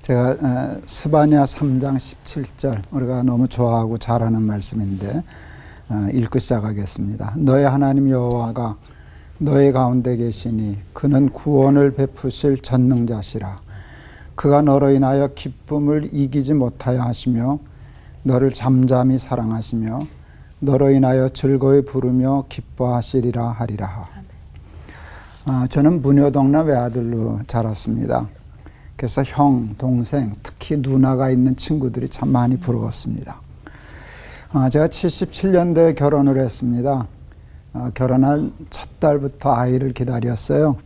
제가 스바냐 3장 17절 우리가 너무 좋아하고 잘하는 말씀인데 읽고 시작하겠습니다. 너의 하나님 여호와가 너의 가운데 계시니 그는 구원을 베푸실 전능자시라. 그가 너로 인하여 기쁨을 이기지 못하여 하시며 너를 잠잠히 사랑하시며 너로 인하여 즐거이 부르며 기뻐하시리라 하리라. 저는 문효동네 외아들로 자랐습니다. 그래서 형, 동생, 특히 누나가 있는 친구들이 참 많이 부러웠습니다. 제가 77년도에 결혼을 했습니다. 결혼할 첫 달부터 아이를 기다렸어요.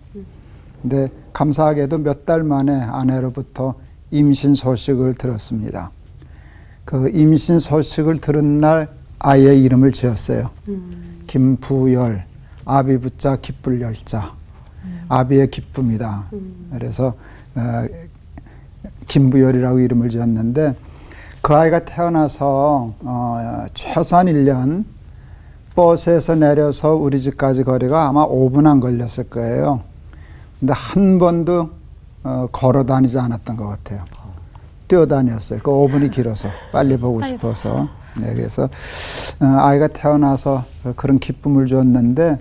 근데 감사하게도 몇 달 만에 아내로부터 임신 소식을 들었습니다. 그 임신 소식을 들은 날 아이의 이름을 지었어요. 김부열, 아비 붙자 기쁠 열자. 아비의 기쁨이다. 그래서 김부열이라고 이름을 지었는데 그 아이가 태어나서 최소한 1년 버스에서 내려서 우리 집까지 거리가 아마 5분 안 걸렸을 거예요. 근데 한 번도 걸어 다니지 않았던 것 같아요. 뛰어다녔어요. 그 5분이 길어서 빨리 보고 싶어서. 네, 그래서 아이가 태어나서 그런 기쁨을 줬는데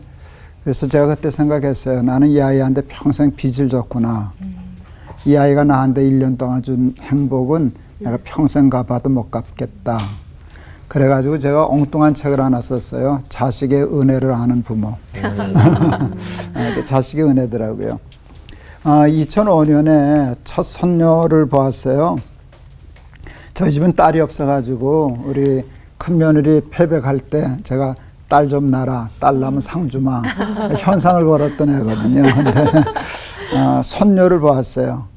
그래서 제가 그때 생각했어요. 나는 이 아이한테 평생 빚을 졌구나. 이 아이가 나한테 1년 동안 준 행복은 내가 평생 갚아도 못 갚겠다. 그래가지고 제가 엉뚱한 책을 하나 썼어요. 자식의 은혜를 아는 부모. 자식의 은혜더라고요. 2005년에 첫 손녀를 보았어요. 저희 집은 딸이 없어가지고 우리 큰 며느리 패백할 때 제가 딸 좀 낳아라. 딸 낳으면 상 주마. 현상을 걸었던 애거든요. 근데 손녀를 보았어요.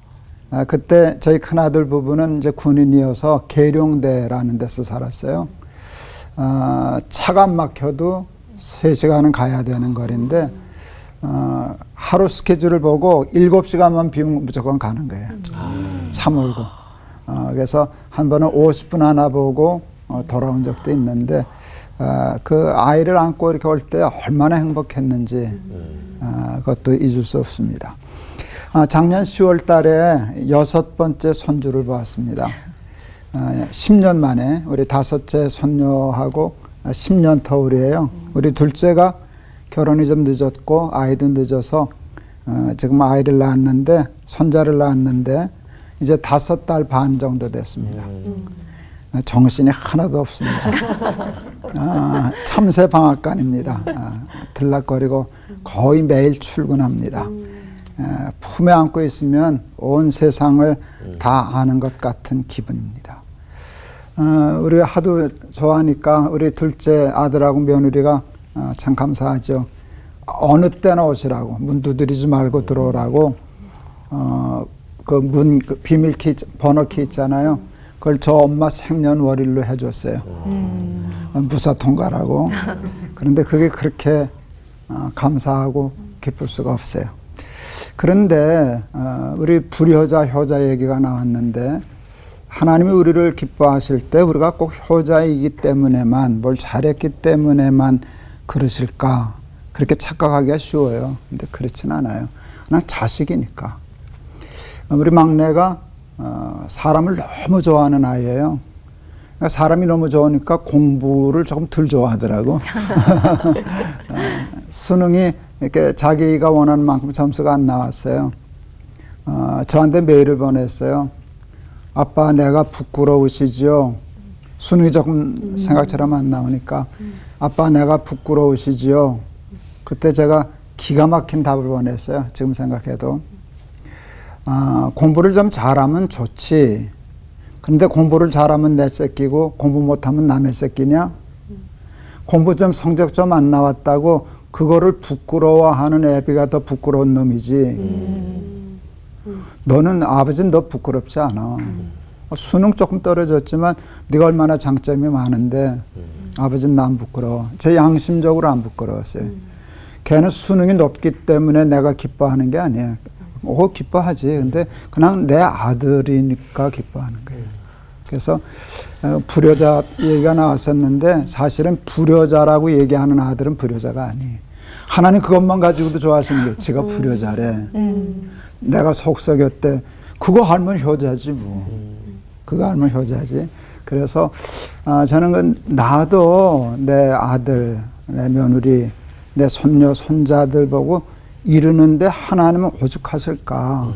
그때 저희 큰아들 부부는 이제 군인이어서 계룡대라는 데서 살았어요. 차가 안 막혀도 3시간은 가야 되는 거리인데 하루 스케줄을 보고 7시간만 비면 무조건 가는 거예요. 차 몰고. 그래서 한 번은 50분 하나 보고 돌아온 적도 있는데 그 아이를 안고 이렇게 올 때 얼마나 행복했는지 그것도 잊을 수 없습니다. 작년 10월 달에 6번째 손주를 보았습니다. 10년 만에 우리 5째 손녀하고 10년 터울이에요. 우리 둘째가 결혼이 좀 늦었고 아이도 늦어서 지금 아이를 낳았는데 손자를 낳았는데 이제 5달 반 정도 됐습니다. 정신이 하나도 없습니다. 참새 방앗간입니다. 들락거리고 거의 매일 출근합니다. 품에 안고 있으면 온 세상을 다 아는 것 같은 기분입니다. 우리가 하도 좋아하니까 우리 둘째 아들하고 며느리가 참 감사하죠. 어느 때나 오시라고, 문 두드리지 말고 들어오라고, 그 비밀키, 번호키 있잖아요. 그걸 저 엄마 생년월일로 해줬어요. 무사 통과라고. 그런데 그게 그렇게 감사하고 기쁠 수가 없어요. 그런데 우리 불효자, 효자 얘기가 나왔는데 하나님이 우리를 기뻐하실 때 우리가 꼭 효자이기 때문에만, 뭘 잘했기 때문에만 그러실까? 그렇게 착각하기가 쉬워요. 근데 그렇진 않아요. 그냥 자식이니까. 우리 막내가 사람을 너무 좋아하는 아이예요. 사람이 너무 좋으니까 공부를 조금 덜 좋아하더라고. 수능이 이렇게 자기가 원하는 만큼 점수가 안 나왔어요. 저한테 메일을 보냈어요. 아빠, 내가 부끄러우시지요? 수능이 조금 생각처럼 안 나오니까 아빠, 내가 부끄러우시지요? 그때 제가 기가 막힌 답을 보냈어요. 지금 생각해도. 공부를 좀 잘하면 좋지. 근데 공부를 잘하면 내 새끼고 공부 못하면 남의 새끼냐? 공부 좀 성적 좀 안 나왔다고 그거를 부끄러워하는 애비가 더 부끄러운 놈이지. 너는 아버지는 너 부끄럽지 않아. 수능 조금 떨어졌지만 네가 얼마나 장점이 많은데 아버지는 나 안 부끄러워. 제 양심적으로 안 부끄러웠어요. 걔는 수능이 높기 때문에 내가 기뻐하는 게 아니에요. 기뻐하지. 근데 그냥 내 아들이니까 기뻐하는 거예요. 그래서 불효자 얘기가 나왔었는데 사실은 불효자라고 얘기하는 아들은 불효자가 아니에요. 하나님 그것만 가지고도 좋아하시는 거예요. 지가 불효자래. 내가 속 썩였대. 그거 알면 효자지 뭐. 그거 알면 효자지. 그래서 저는 나도 내 아들, 내 며느리, 내 손녀, 손자들 보고 이르는데 하나님은 오죽하실까.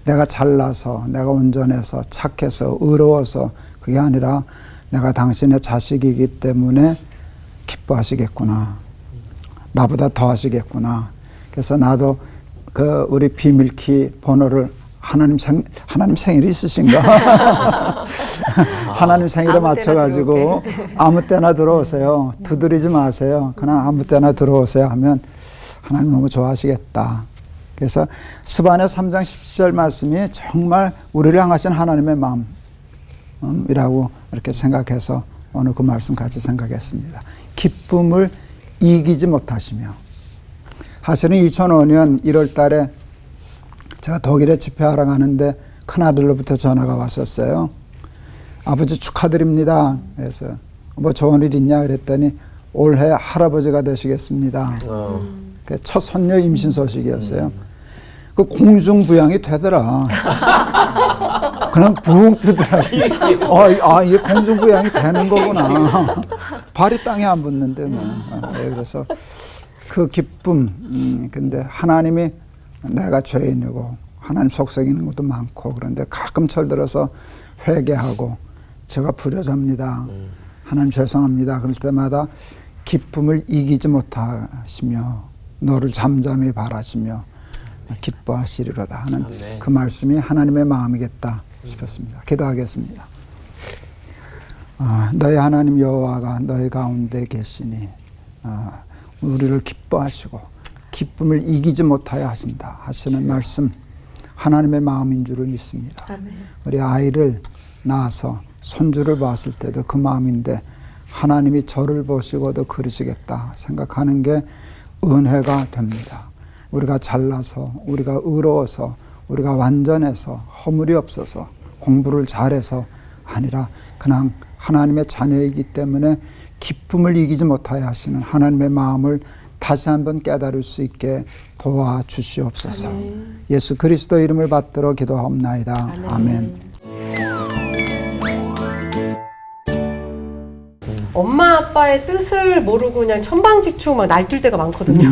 내가 잘나서, 내가 온전해서, 착해서, 의로워서 그게 아니라 내가 당신의 자식이기 때문에 기뻐하시겠구나. 나보다 더 하시겠구나. 그래서 나도 우리 비밀키 번호를 하나님 생일이 있으신가? 하나님 생일에 맞춰가지고 아무 때나 들어오세요. 두드리지 마세요. 그냥 아무 때나 들어오세요 하면 하나님 너무 좋아하시겠다. 그래서 스바냐 3장 17절 말씀이 정말 우리를 향하신 하나님의 마음이라고 이렇게 생각해서 오늘 그 말씀 같이 생각했습니다. 기쁨을 이기지 못하시며. 사실은 2005년 1월 달에 제가 독일에 집회하러 가는데 큰아들로부터 전화가 왔었어요. 아버지 축하드립니다. 그래서 뭐 좋은 일 있냐 그랬더니 올해 할아버지가 되시겠습니다. 첫 손녀 임신 소식이었어요. 그 공중부양이 되더라. 그냥 붕 뜨더라. 이게 공중부양이 되는 거구나. 발이 땅에 안 붙는데 뭐. 그래서 그 기쁨, 근데 하나님이 내가 죄인이고 하나님 속삭이는 것도 많고 그런데 가끔 철들어서 회개하고 제가 불효자입니다. 하나님 죄송합니다. 그럴 때마다 기쁨을 이기지 못하시며 너를 잠잠히 바라시며 기뻐하시리로다 하는 그 말씀이 하나님의 마음이겠다 싶었습니다. 기도하겠습니다. 너희 하나님 여호와가 너희 가운데 계시니 우리를 기뻐하시고 기쁨을 이기지 못하여 하신다 하시는 말씀 하나님의 마음인 줄을 믿습니다. 아멘. 우리 아이를 낳아서 손주를 봤을 때도 그 마음인데 하나님이 저를 보시고도 그러시겠다 생각하는 게 은혜가 됩니다. 우리가 잘나서 우리가 의로워서 우리가 완전해서 허물이 없어서 공부를 잘해서 아니라 그냥 하나님의 자녀이기 때문에 기쁨을 이기지 못하여 하시는 하나님의 마음을 다시 한번 깨달을 수 있게 도와주시옵소서. 아멘. 예수 그리스도 이름을 받들어 기도하옵나이다. 아멘. 아멘. 엄마 아빠의 뜻을 모르고 그냥 천방지축 막 날뛸 때가 많거든요.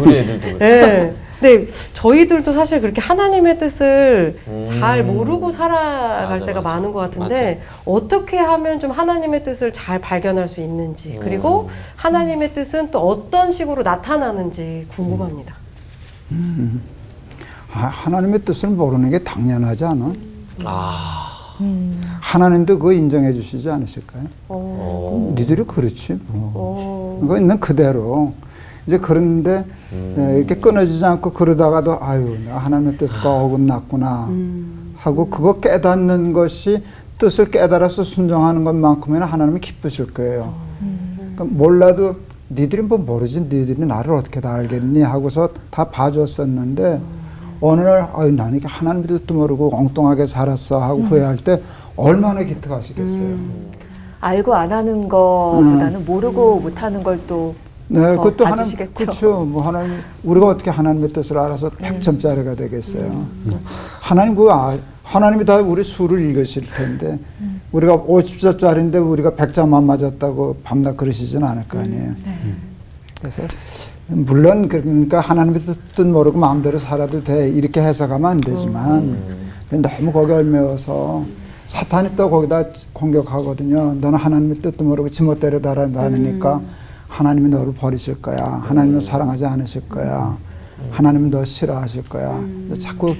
우리 애들도. 네. 근데 저희들도 사실 그렇게 하나님의 뜻을 잘 모르고 살아갈 때가 많은 것 같은데 어떻게 하면 좀 하나님의 뜻을 잘 발견할 수 있는지 그리고 하나님의 뜻은 또 어떤 식으로 나타나는지 궁금합니다. 하나님의 뜻을 모르는 게 당연하지 않아? 하나님도 그거 인정해 주시지 않으실까요? 니들이 그렇지 뭐. 그거 있는 그대로. 이제 그런데 이렇게 끊어지지 않고 그러다가도 아유 내가 하나님의 뜻과 어긋났구나 하고 그거 깨닫는 것이 뜻을 깨달아서 순종하는 것만큼이나 하나님이 기쁘실 거예요. 그러니까 몰라도 니들이 뭐 모르지 니들이 나를 어떻게 다 알겠니 하고서 다 봐줬었는데 어느 날 아유 나는 이게 하나님의 뜻도 모르고 엉뚱하게 살았어 하고 후회할 때 얼마나 기특하시겠어요. 알고 안 하는 것보다는 모르고 못하는 걸 또 네, 그것도 하나님, 그렇죠. 뭐 하나님, 우리가 어떻게 하나님의 뜻을 알아서 100점짜리가 되겠어요. 하나님, 하나님이 다 우리 수를 읽으실 텐데, 우리가 50점짜리인데 우리가 100점 안 맞았다고 밤낮 그러시진 않을 거 아니에요. 그래서, 물론, 그러니까 하나님의 뜻도 모르고 마음대로 살아도 돼. 이렇게 해석하면 안 되지만, 너무 거기 얽매여서, 사탄이 또 거기다 공격하거든요. 너는 하나님의 뜻도 모르고 지멋대로 다니니까, 하나님이 너를 버리실 거야. 하나님은 사랑하지 않으실 거야. 하나님은 너 싫어하실 거야. 자꾸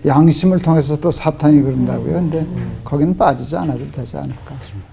양심을 통해서 또 사탄이 그런다고요. 근데 거기는 빠지지 않아도 되지 않을까 싶습니다.